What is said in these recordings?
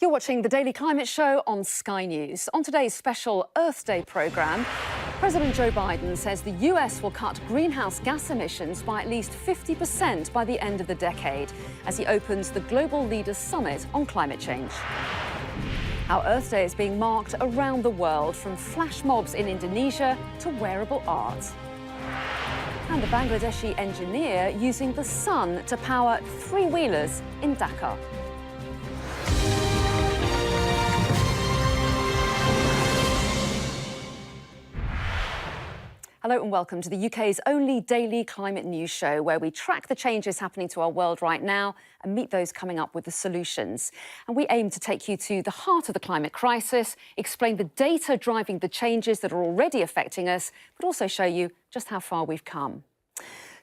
You're watching the Daily Climate Show on Sky News. On today's special Earth Day programme, President Joe Biden says the US will cut greenhouse gas emissions by at least 50% by the end of the decade as he opens the Global Leaders Summit on climate change. Our Earth Day is being marked around the world, from flash mobs in Indonesia to wearable art. And the Bangladeshi engineer using the sun to power three-wheelers in Dhaka. Hello and welcome to the UK's only daily climate news show, where we track the changes happening to our world right now and meet those coming up with the solutions. And we aim to take you to the heart of the climate crisis, explain the data driving the changes that are already affecting us, but also show you just how far we've come.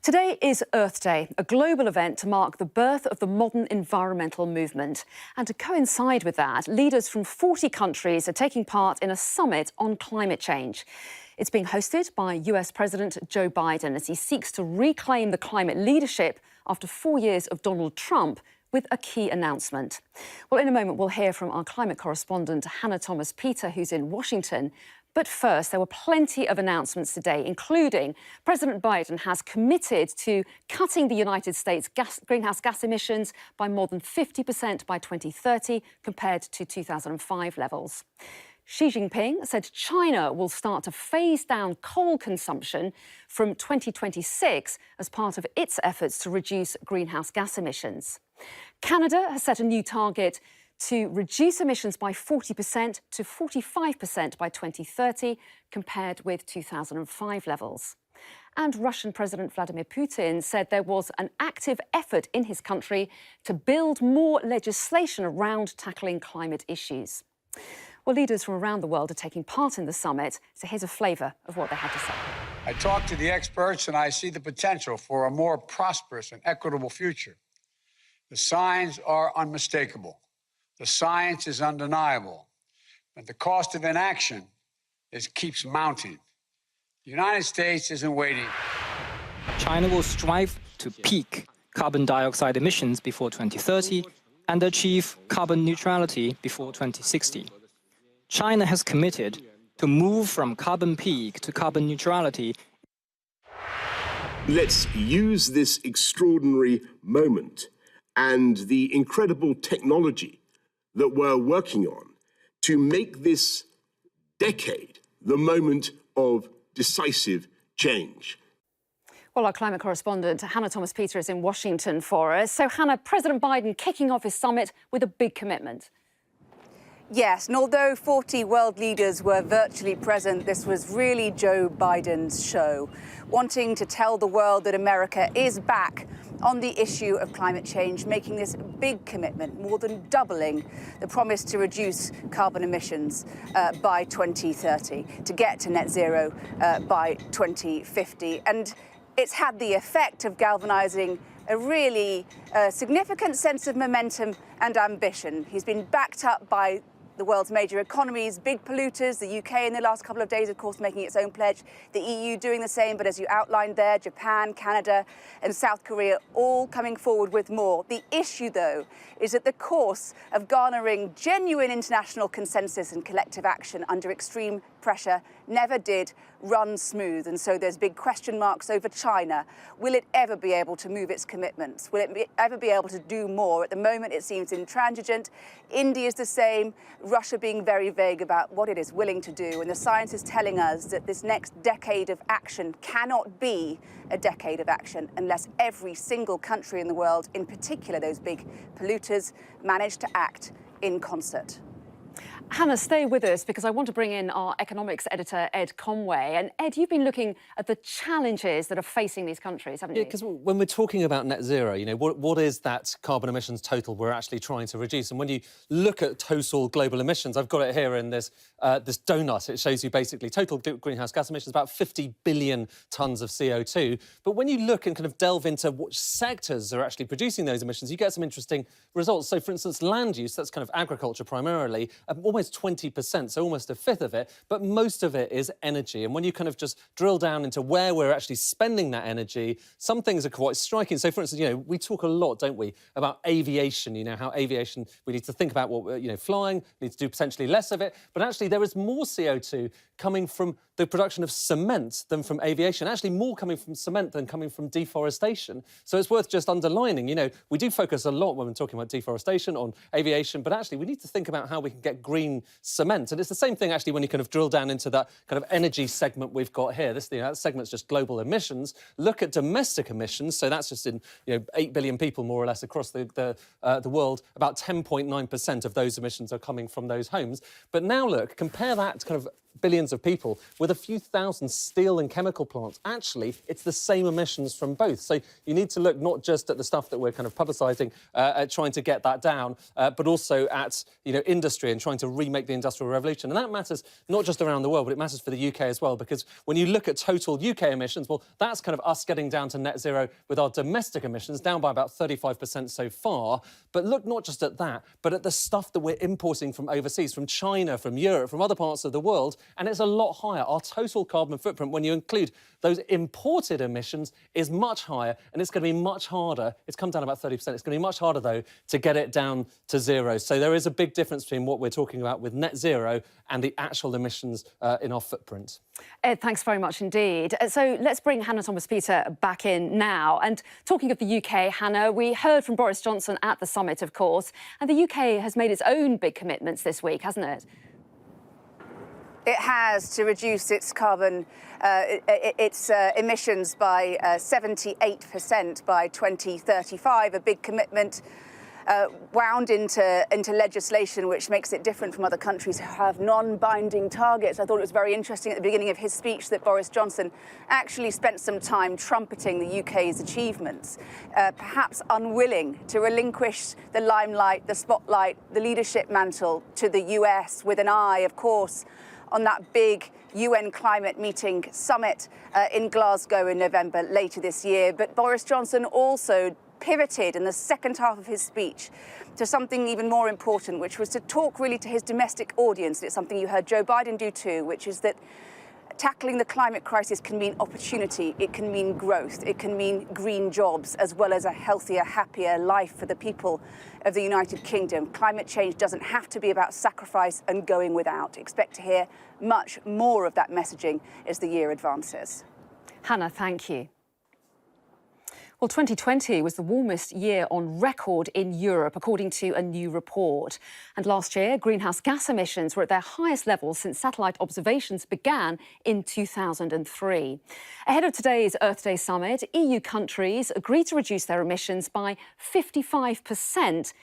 Today is Earth Day, a global event to mark the birth of the modern environmental movement. And to coincide with that, leaders from 40 countries are taking part in a summit on climate change. It's being hosted by US President Joe Biden as he seeks to reclaim the climate leadership after 4 years of Donald Trump, with a key announcement. Well, in a moment, we'll hear from our climate correspondent, Hannah Thomas-Peter, who's in Washington. But first, there were plenty of announcements today, including President Biden has committed to cutting the United States greenhouse gas emissions by more than 50% by 2030 compared to 2005 levels. Xi Jinping said China will start to phase down coal consumption from 2026 as part of its efforts to reduce greenhouse gas emissions. Canada has set a new target to reduce emissions by 40% to 45% by 2030, compared with 2005 levels. And Russian President Vladimir Putin said there was an active effort in his country to build more legislation around tackling climate issues. Well, leaders from around the world are taking part in the summit, so here's a flavour of what they had to say. I talked to the experts and I see the potential for a more prosperous and equitable future. The signs are unmistakable. The science is undeniable, but the cost of inaction keeps mounting. The United States isn't waiting. China will strive to peak carbon dioxide emissions before 2030 and achieve carbon neutrality before 2060. China has committed to move from carbon peak to carbon neutrality. Let's use this extraordinary moment and the incredible technology that we're working on to make this decade the moment of decisive change. Well, our climate correspondent, Hannah Thomas-Peter, is in Washington for us. So, Hannah, President Biden kicking off his summit with a big commitment. Yes, and although 40 world leaders were virtually present, this was really Joe Biden's show, wanting to tell the world that America is back on the issue of climate change, making this big commitment, more than doubling the promise to reduce carbon emissions by 2030, to get to net zero by 2050. And it's had the effect of galvanizing a really significant sense of momentum and ambition. He's been backed up by the world's major economies, big polluters, the UK in the last couple of days, of course, making its own pledge, the EU doing the same, but as you outlined there, Japan, Canada and South Korea all coming forward with more. The issue, though, is that the course of garnering genuine international consensus and collective action under extreme pressure never did run smooth, and so there's big question marks over China. Will it ever be able to move its commitments? Will it ever be able to do more? At the moment, it seems intransigent. India is the same, Russia being very vague about what it is willing to do, and the science is telling us that this next decade of action cannot be a decade of action unless every single country in the world, in particular those big polluters, manage to act in concert. Hannah, stay with us because I want to bring in our economics editor, Ed Conway. And Ed, you've been looking at the challenges that are facing these countries, haven't you? Yeah, because when we're talking about net zero, you know, what is that carbon emissions total we're actually trying to reduce? And when you look at total global emissions, I've got it here in this donut. It shows you basically total greenhouse gas emissions, about 50 billion tonnes of CO2. But when you look and kind of delve into which sectors are actually producing those emissions, you get some interesting results. So, for instance, land use, that's kind of agriculture primarily, almost 20%, so almost a fifth of it, but most of it is energy. And when you kind of just drill down into where we're actually spending that energy, some things are quite striking. So, for instance, we talk a lot, don't we, about aviation, how aviation, we need to think about what, flying, need to do potentially less of it, but actually there is more CO2 coming from the production of cement than from aviation, actually more coming from cement than coming from deforestation. So it's worth just underlining, we do focus a lot when we're talking about deforestation on aviation, but actually we need to think about how we can get green cement. And it's the same thing actually when you kind of drill down into that kind of energy segment we've got here. That segment's just global emissions. Look at domestic emissions. So that's just in 8 billion people more or less across the world. About 10.9% of those emissions are coming from those homes. But now look, compare that to kind of billions of people with a few thousand steel and chemical plants. Actually, it's the same emissions from both. So you need to look not just at the stuff that we're kind of publicising, at trying to get that down, but also at industry and trying to remake the Industrial Revolution. And that matters not just around the world, but it matters for the UK as well, because when you look at total UK emissions, well, that's kind of us getting down to net zero with our domestic emissions, down by about 35% so far. But look not just at that, but at the stuff that we're importing from overseas, from China, from Europe, from other parts of the world, and it's a lot higher. Our total carbon footprint, when you include those imported emissions, is much higher, and it's going to be much harder. It's come down about 30%. It's going to be much harder, though, to get it down to zero. So there is a big difference between what we're talking about with net zero and the actual emissions in our footprint. Ed, thanks very much indeed. So let's bring Hannah Thomas-Peter back in now. And talking of the UK, Hannah, we heard from Boris Johnson at the summit, of course, and the UK has made its own big commitments this week, hasn't it? It has, to reduce its carbon, emissions by 78% by 2035, a big commitment wound into legislation which makes it different from other countries who have non-binding targets. I thought it was very interesting at the beginning of his speech that Boris Johnson actually spent some time trumpeting the UK's achievements, perhaps unwilling to relinquish the limelight, the spotlight, the leadership mantle to the US, with an eye, of course, on that big UN climate meeting summit in Glasgow in November later this year. But Boris Johnson also pivoted in the second half of his speech to something even more important, which was to talk really to his domestic audience. It's something you heard Joe Biden do too, which is that tackling the climate crisis can mean opportunity, it can mean growth, it can mean green jobs, as well as a healthier, happier life for the people of the United Kingdom. Climate change doesn't have to be about sacrifice and going without. Expect to hear much more of that messaging as the year advances. Hannah, thank you. Well, 2020 was the warmest year on record in Europe, according to a new report. And last year, greenhouse gas emissions were at their highest level since satellite observations began in 2003. Ahead of today's Earth Day summit, EU countries agreed to reduce their emissions by 55%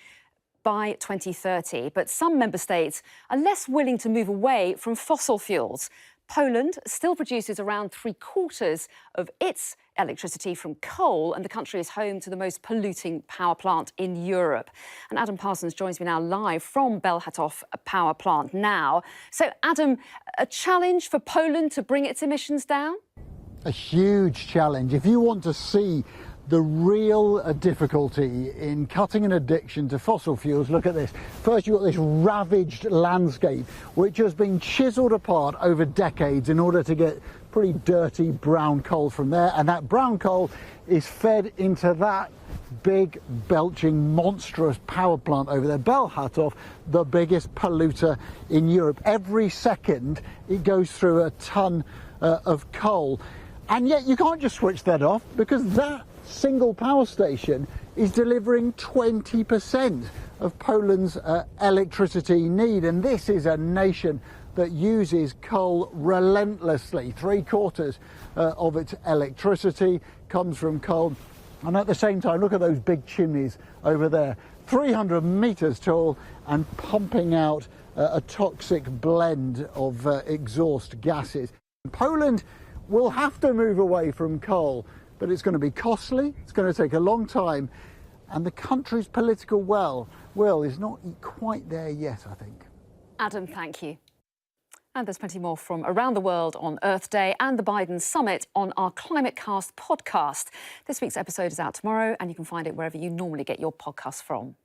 by 2030. But some member states are less willing to move away from fossil fuels. Poland still produces around 3/4 of its electricity from coal, and the country is home to the most polluting power plant in Europe. And Adam Parsons joins me now live from Bełchatów power plant now. So, Adam, a challenge for Poland to bring its emissions down? A huge challenge. If you want to see the real difficulty in cutting an addiction to fossil fuels, look at this. First, you've got this ravaged landscape, which has been chiselled apart over decades in order to get pretty dirty brown coal from there. And that brown coal is fed into that big, belching, monstrous power plant over there, Bełchatów, the biggest polluter in Europe. Every second, it goes through a ton of coal. And yet you can't just switch that off, because that single power station is delivering 20% of Poland's electricity need. And this is a nation that uses coal relentlessly. 3/4 of its electricity comes from coal. And at the same time, look at those big chimneys over there, 300 metres tall and pumping out a toxic blend of exhaust gases. Poland will have to move away from coal, but it's going to be costly, it's going to take a long time, and the country's political will is not quite there yet, I think. Adam, thank you. And there's plenty more from around the world on Earth Day and the Biden summit on our ClimateCast podcast. This week's episode is out tomorrow, and you can find it wherever you normally get your podcasts from.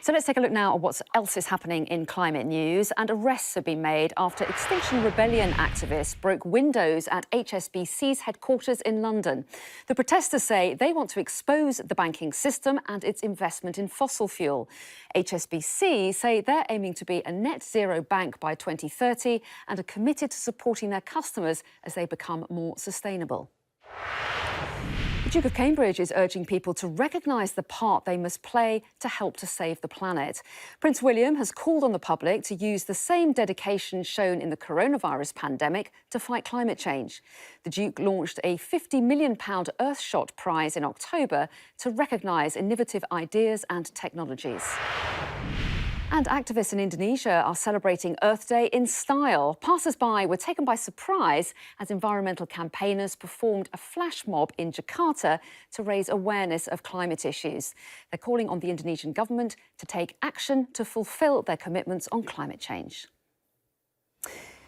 So let's take a look now at what else is happening in climate news. And arrests have been made after Extinction Rebellion activists broke windows at HSBC's headquarters in London. The protesters say they want to expose the banking system and its investment in fossil fuel. HSBC say they're aiming to be a net zero bank by 2030 and are committed to supporting their customers as they become more sustainable. The Duke of Cambridge is urging people to recognise the part they must play to help to save the planet. Prince William has called on the public to use the same dedication shown in the coronavirus pandemic to fight climate change. The Duke launched a £50 million Earthshot prize in October to recognise innovative ideas and technologies. And activists in Indonesia are celebrating Earth Day in style. Passers-by were taken by surprise as environmental campaigners performed a flash mob in Jakarta to raise awareness of climate issues. They're calling on the Indonesian government to take action to fulfil their commitments on climate change.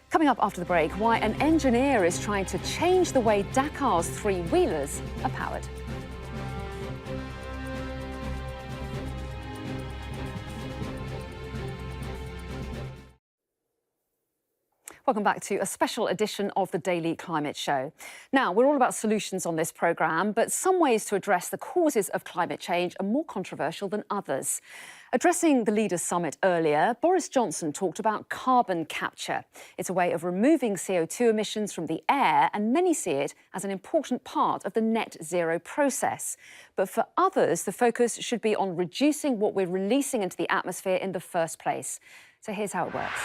Coming up after the break, why an engineer is trying to change the way Dakar's three-wheelers are powered. Welcome back to a special edition of the Daily Climate Show. Now, we're all about solutions on this programme, but some ways to address the causes of climate change are more controversial than others. Addressing the Leaders' Summit earlier, Boris Johnson talked about carbon capture. It's a way of removing CO2 emissions from the air, and many see it as an important part of the net zero process. But for others, the focus should be on reducing what we're releasing into the atmosphere in the first place. So here's how it works.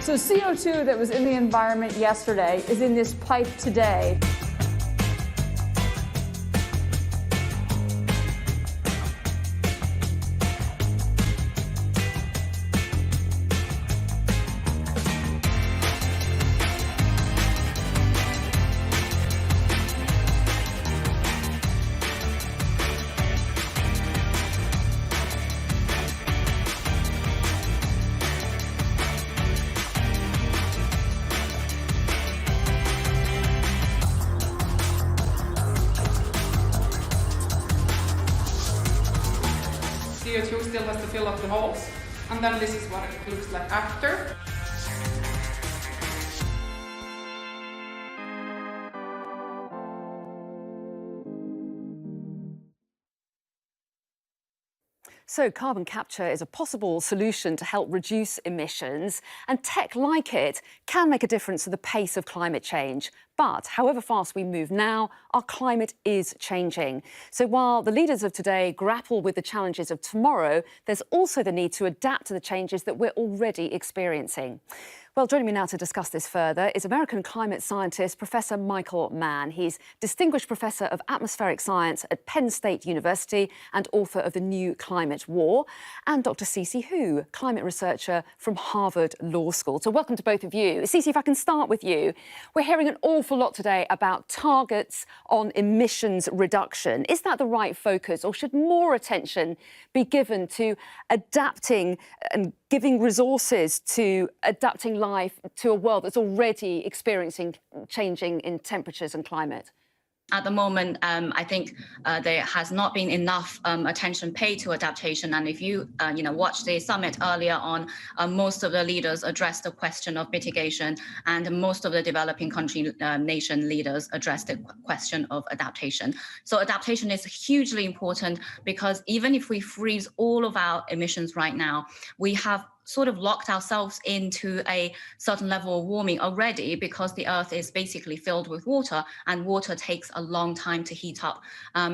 So CO2 that was in the environment yesterday is in this pipe today. CO2 still has to fill up the holes, and then this is what it looks like after. So carbon capture is a possible solution to help reduce emissions, and tech like it can make a difference to the pace of climate change. But however fast we move now, our climate is changing. So while the leaders of today grapple with the challenges of tomorrow, there's also the need to adapt to the changes that we're already experiencing. Well, joining me now to discuss this further is American climate scientist Professor Michael Mann. He's Distinguished Professor of Atmospheric Science at Penn State University and author of The New Climate War, and Dr. Cece Hu, climate researcher from Harvard Law School. So welcome to both of you. Cece, if I can start with you. We're hearing an awful lot today about targets on emissions reduction. Is that the right focus, or should more attention be given to adapting and giving resources to adapting life to a world that's already experiencing changing in temperatures and climate? At the moment, I think there has not been enough attention paid to adaptation. And if you, watched the summit earlier on, most of the leaders addressed the question of mitigation, and most of the developing country nation leaders addressed the question of adaptation. So adaptation is hugely important, because even if we freeze all of our emissions right now, we have sort of locked ourselves into a certain level of warming already, because the Earth is basically filled with water, and water takes a long time to heat up.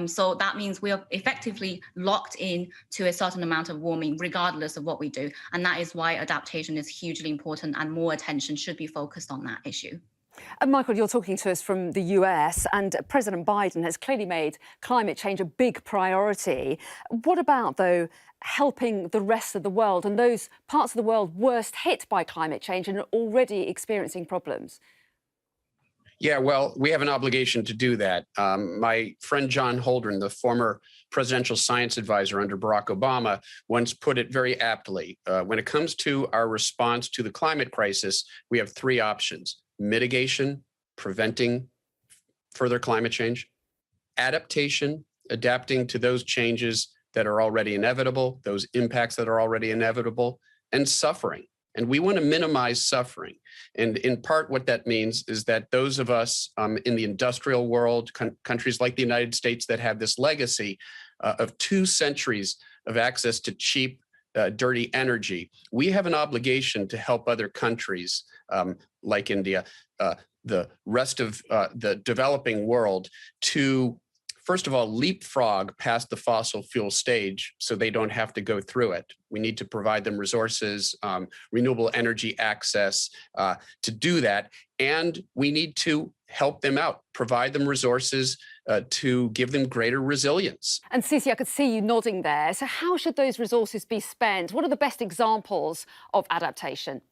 So that means we are effectively locked in to a certain amount of warming, regardless of what we do. And that is why adaptation is hugely important, and more attention should be focused on that issue. And Michael, you're talking to us from the US, and President Biden has clearly made climate change a big priority. What about, though, helping the rest of the world and those parts of the world worst hit by climate change and are already experiencing problems? Yeah, well, we have an obligation to do that. My friend John Holdren, the former presidential science advisor under Barack Obama, once put it very aptly. When it comes to our response to the climate crisis, we have three options: mitigation, preventing further climate change, adaptation, adapting to those changes that are already inevitable, those impacts that are already inevitable, and suffering. And we want to minimize suffering. And in part, what that means is that those of us in the industrial world, countries like the United States that have this legacy of 2 centuries of access to cheap, dirty energy, we have an obligation to help other countries like India, the rest of the developing world, to first of all, leapfrog past the fossil fuel stage so they don't have to go through it. We need to provide them resources, renewable energy access to do that. And we need to help them out, provide them resources to give them greater resilience. And Cici, I could see you nodding there. So how should those resources be spent? What are the best examples of adaptation?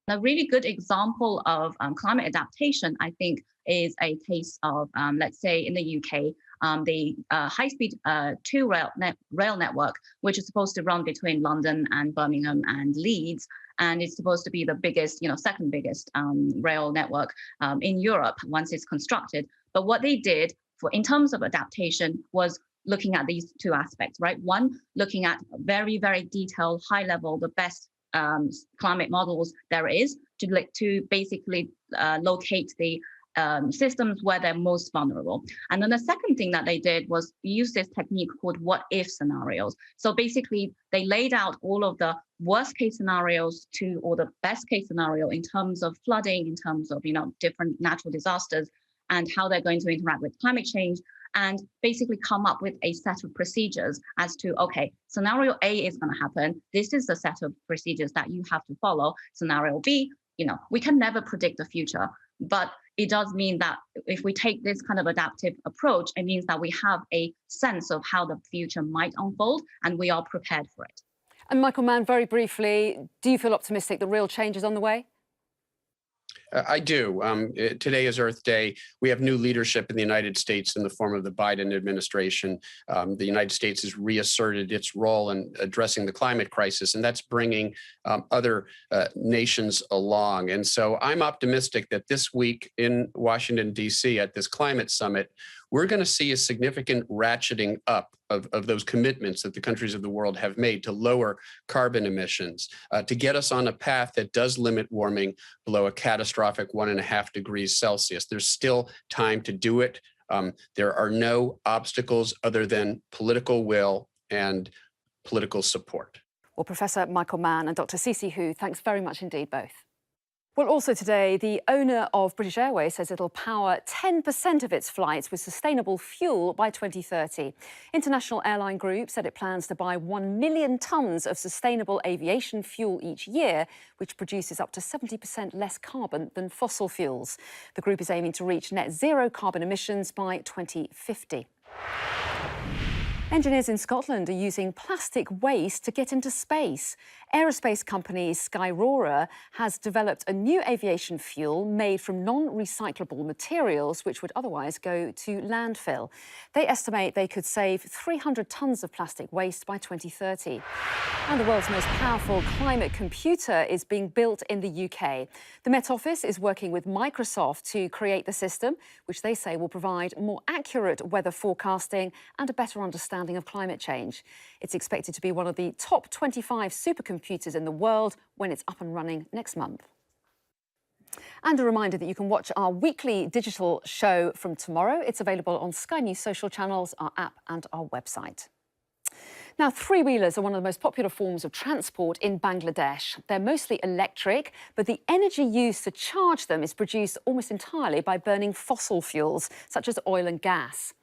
A really good example of climate adaptation, I think, is a case of, let's say, in the UK, the high-speed 2 rail network, which is supposed to run between London and Birmingham and Leeds, and it's supposed to be the biggest, second biggest rail network in Europe once it's constructed. But what they did in terms of adaptation was looking at these 2 aspects, right? One, looking at very, very detailed, high level, the best climate models there is to basically locate the systems where they're most vulnerable. And then the second thing that they did was use this technique called what if scenarios. So basically they laid out all of the worst case scenarios or the best case scenario in terms of flooding, in terms of different natural disasters and how they're going to interact with climate change, and basically come up with a set of procedures as to, okay, scenario A is going to happen. This is the set of procedures that you have to follow. Scenario B, we can never predict the future, but it does mean that if we take this kind of adaptive approach, it means that we have a sense of how the future might unfold and we are prepared for it. And Michael Mann, very briefly, do you feel optimistic that real change is on the way? I do. Today is Earth Day. We have new leadership in the United States in the form of the Biden administration. The United States has reasserted its role in addressing the climate crisis, and that's bringing other nations along. And so I'm optimistic that this week in Washington, D.C. at this climate summit, we're going to see a significant ratcheting up of those commitments that the countries of the world have made to lower carbon emissions, to get us on a path that does limit warming below a catastrophic 1.5 degrees Celsius. There's still time to do it. There are no obstacles other than political will and political support. Well, Professor Michael Mann and Dr. Cici Hu, thanks very much indeed, both. Well, also today, the owner of British Airways says it'll power 10% of its flights with sustainable fuel by 2030. International Airline Group said it plans to buy 1 million tonnes of sustainable aviation fuel each year, which produces up to 70% less carbon than fossil fuels. The group is aiming to reach net zero carbon emissions by 2050. Engineers in Scotland are using plastic waste to get into space. Aerospace company Skyrora has developed a new aviation fuel made from non-recyclable materials which would otherwise go to landfill. They estimate they could save 300 tonnes of plastic waste by 2030. And the world's most powerful climate computer is being built in the UK. The Met Office is working with Microsoft to create the system, which they say will provide more accurate weather forecasting and a better understanding of climate change. It's expected to be one of the top 25 supercomputers in the world when it's up and running next month. And a reminder that you can watch our weekly digital show from tomorrow. It's available on Sky News social channels, our app and our website. Now, three-wheelers are one of the most popular forms of transport in Bangladesh. They're mostly electric, but the energy used to charge them is produced almost entirely by burning fossil fuels, such as oil and gas.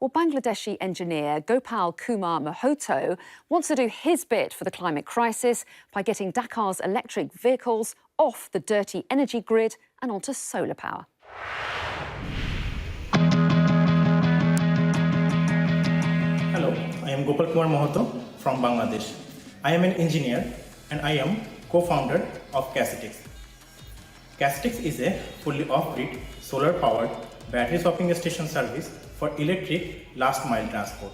Well, Bangladeshi engineer Gopal Kumar Mahoto wants to do his bit for the climate crisis by getting Dakar's electric vehicles off the dirty energy grid and onto solar power. Hello, I am Gopal Kumar Mahoto from Bangladesh. I am an engineer and I am co-founder of Casitix. Casitix is a fully off-grid, solar-powered battery swapping station service for electric last-mile transport.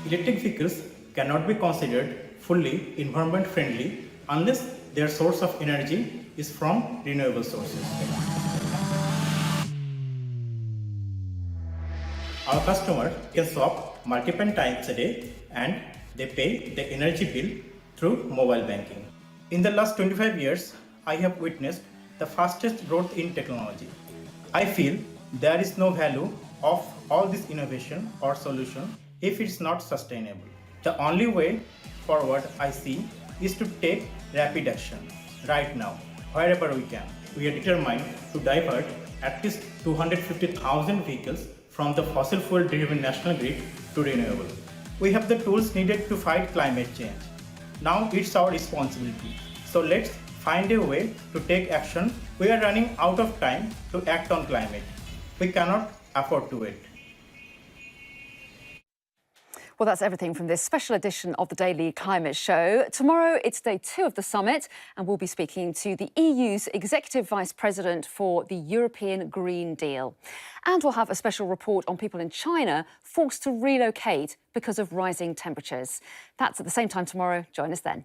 Electric vehicles cannot be considered fully environment-friendly unless their source of energy is from renewable sources. Our customer can shop multiple times a day and they pay the energy bill through mobile banking. In the last 25 years, I have witnessed the fastest growth in technology. I feel there is no value of all this innovation or solution if it's not sustainable. The only way forward I see is to take rapid action right now, wherever we can. We are determined to divert at least 250,000 vehicles from the fossil fuel driven national grid to renewable. We have the tools needed to fight climate change. Now it's our responsibility. So let's find a way to take action. We are running out of time to act on climate. We cannot afford to wait. Well, that's everything from this special edition of the Daily Climate Show. Tomorrow, it's day 2 of the summit, and we'll be speaking to the EU's Executive Vice President for the European Green Deal. And we'll have a special report on people in China forced to relocate because of rising temperatures. That's at the same time tomorrow. Join us then.